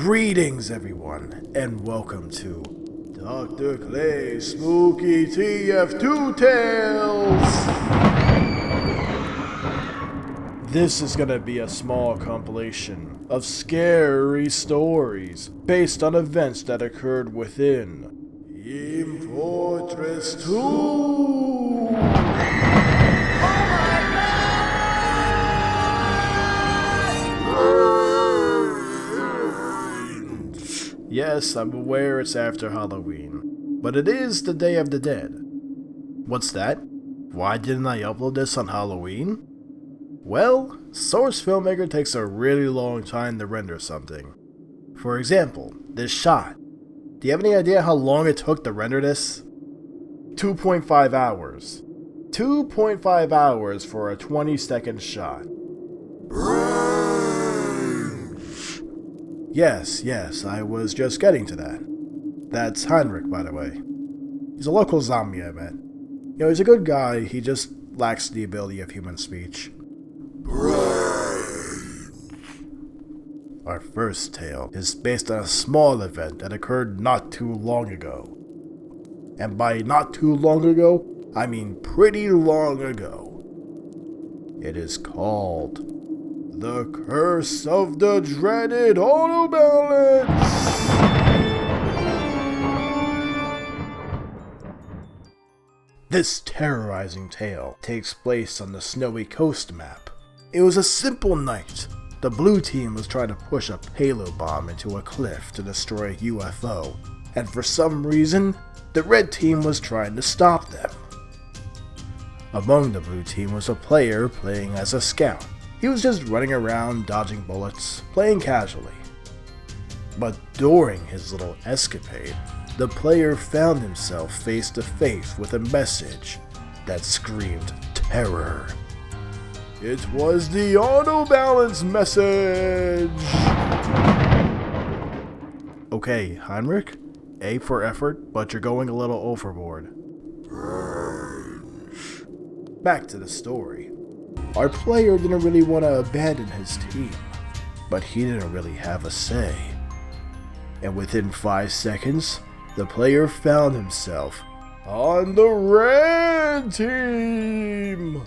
Greetings everyone, and welcome to DrClay's Spooky TF2 Tales! This is gonna be a small compilation of scary stories based on events that occurred within Fortress 2! Yes, I'm aware it's after Halloween, but it is the Day of the Dead. What's that? Why didn't I upload this on Halloween? Well, Source Filmmaker takes a really long time to render something. For example, this shot. Do you have any idea how long it took to render this? 2.5 hours. 2.5 hours for a 20-second shot. Yes, I was just getting to that. That's Heinrich, by the way. He's a local zombie I met. You know, he's a good guy, he just lacks the ability of human speech. Our first tale is based on a small event that occurred not too long ago. And by not too long ago, I mean pretty long ago. It is called The Curse of the Dreaded Autobalance! This terrorizing tale takes place on the snowy coast map. It was a simple night. The blue team was trying to push a payload bomb into a cliff to destroy a UFO, and for some reason, the red team was trying to stop them. Among the blue team was a player playing as a scout. He was just running around dodging bullets, playing casually. But during his little escapade, the player found himself face to face with a message that screamed terror. It was the Autobalance message! Okay, Heinrich, A for effort, but you're going a little overboard. Back to the story. Our player didn't really want to abandon his team, but he didn't really have a say. And within 5 seconds, the player found himself on the red team!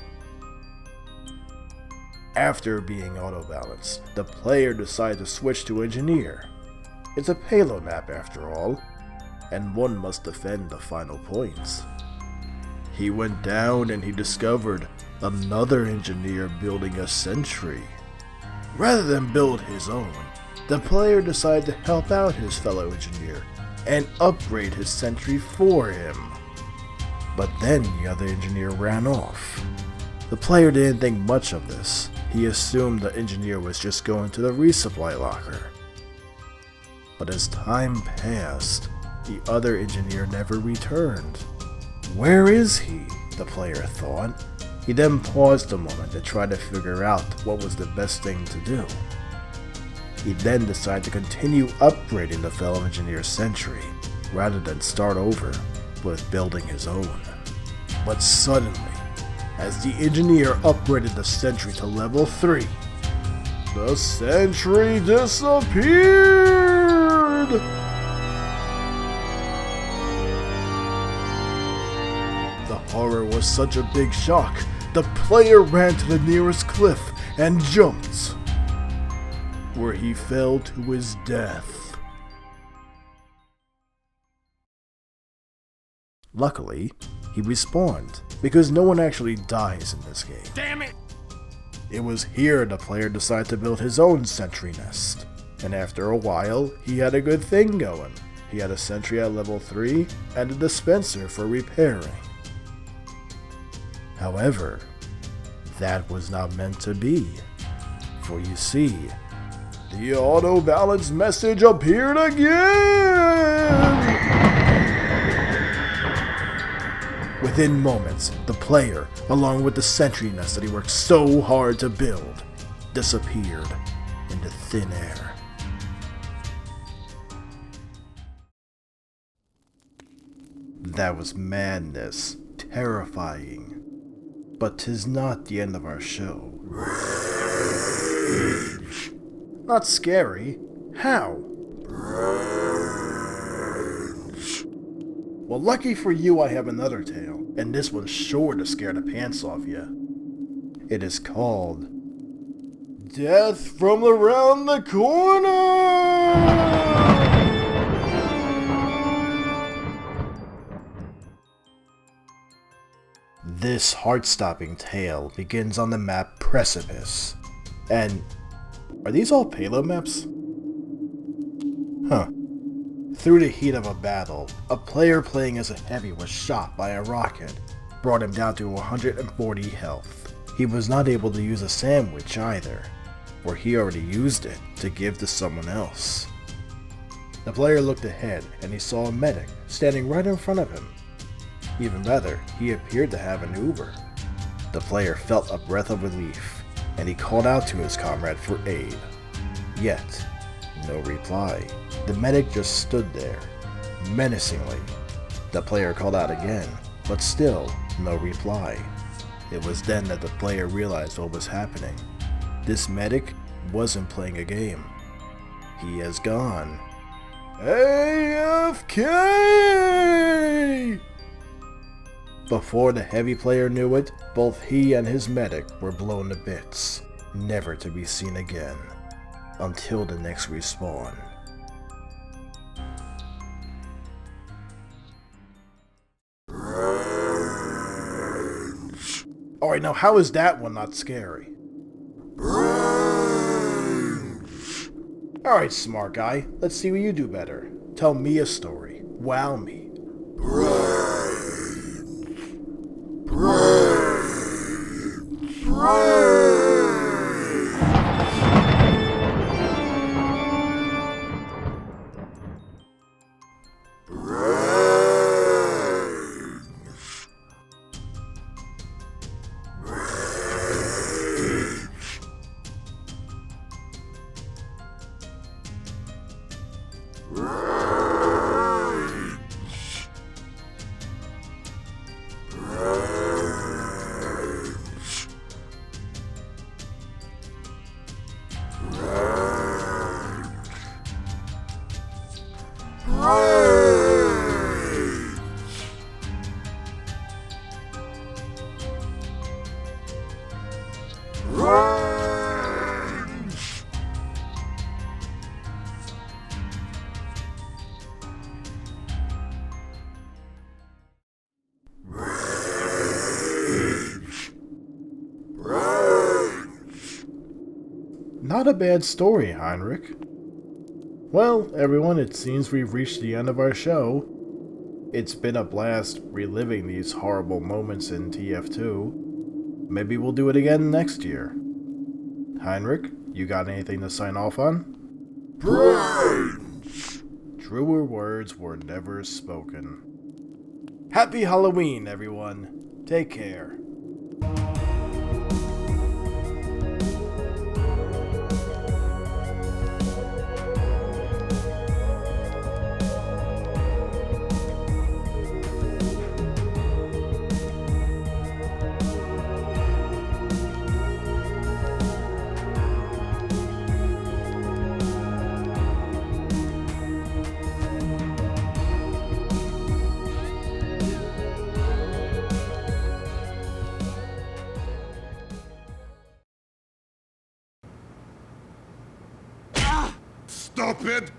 After being auto-balanced, the player decided to switch to engineer. It's a payload map after all, and one must defend the final points. He went down and he discovered another engineer building a sentry. Rather than build his own, the player decided to help out his fellow engineer and upgrade his sentry for him. But then the other engineer ran off. The player didn't think much of this. He assumed the engineer was just going to the resupply locker. But as time passed, the other engineer never returned. Where is he? The player thought. He then paused a moment to try to figure out what was the best thing to do. He then decided to continue upgrading the fellow engineer's sentry, rather than start over with building his own. But suddenly, as the engineer upgraded the sentry to level 3, the sentry disappeared! The horror was such a big shock, the player ran to the nearest cliff and jumped, where he fell to his death. Luckily, he respawned, because no one actually dies in this game. Damn it! It was here the player decided to build his own sentry nest, and after a while, he had a good thing going. He had a sentry at level 3 and a dispenser for repairing. However, that was not meant to be, for you see, the auto-balance message appeared again! Within moments, the player, along with the sentry nest that he worked so hard to build, disappeared into thin air. That was madness, terrifying. But 'tis not the end of our show. Not scary. How? Well, lucky for you, I have another tale, and this one's sure to scare the pants off you. It is called Death from Around the Corner! This heart-stopping tale begins on the map Precipice. And are these all payload maps? Huh. Through the heat of a battle, a player playing as a heavy was shot by a rocket, brought him down to 140 health. He was not able to use a sandwich either, for he already used it to give to someone else. The player looked ahead and he saw a medic standing right in front of him. Even better, he appeared to have an Uber. The player felt a breath of relief, and he called out to his comrade for aid. Yet, no reply. The medic just stood there, menacingly. The player called out again, but still no reply. It was then that the player realized what was happening. This medic wasn't playing a game. He has gone AFK! Before the heavy player knew it, both he and his medic were blown to bits, never to be seen again, until the next respawn. Alright, now how is that one not scary? Alright, smart guy, let's see what you do better. Tell me a story. Wow me. Not a bad story, Heinrich. Well, everyone, it seems we've reached the end of our show. It's been a blast reliving these horrible moments in TF2. Maybe we'll do it again next year. Heinrich, you got anything to sign off on? Braaaiins! Truer words were never spoken. Happy Halloween, everyone. Take care. Stop it!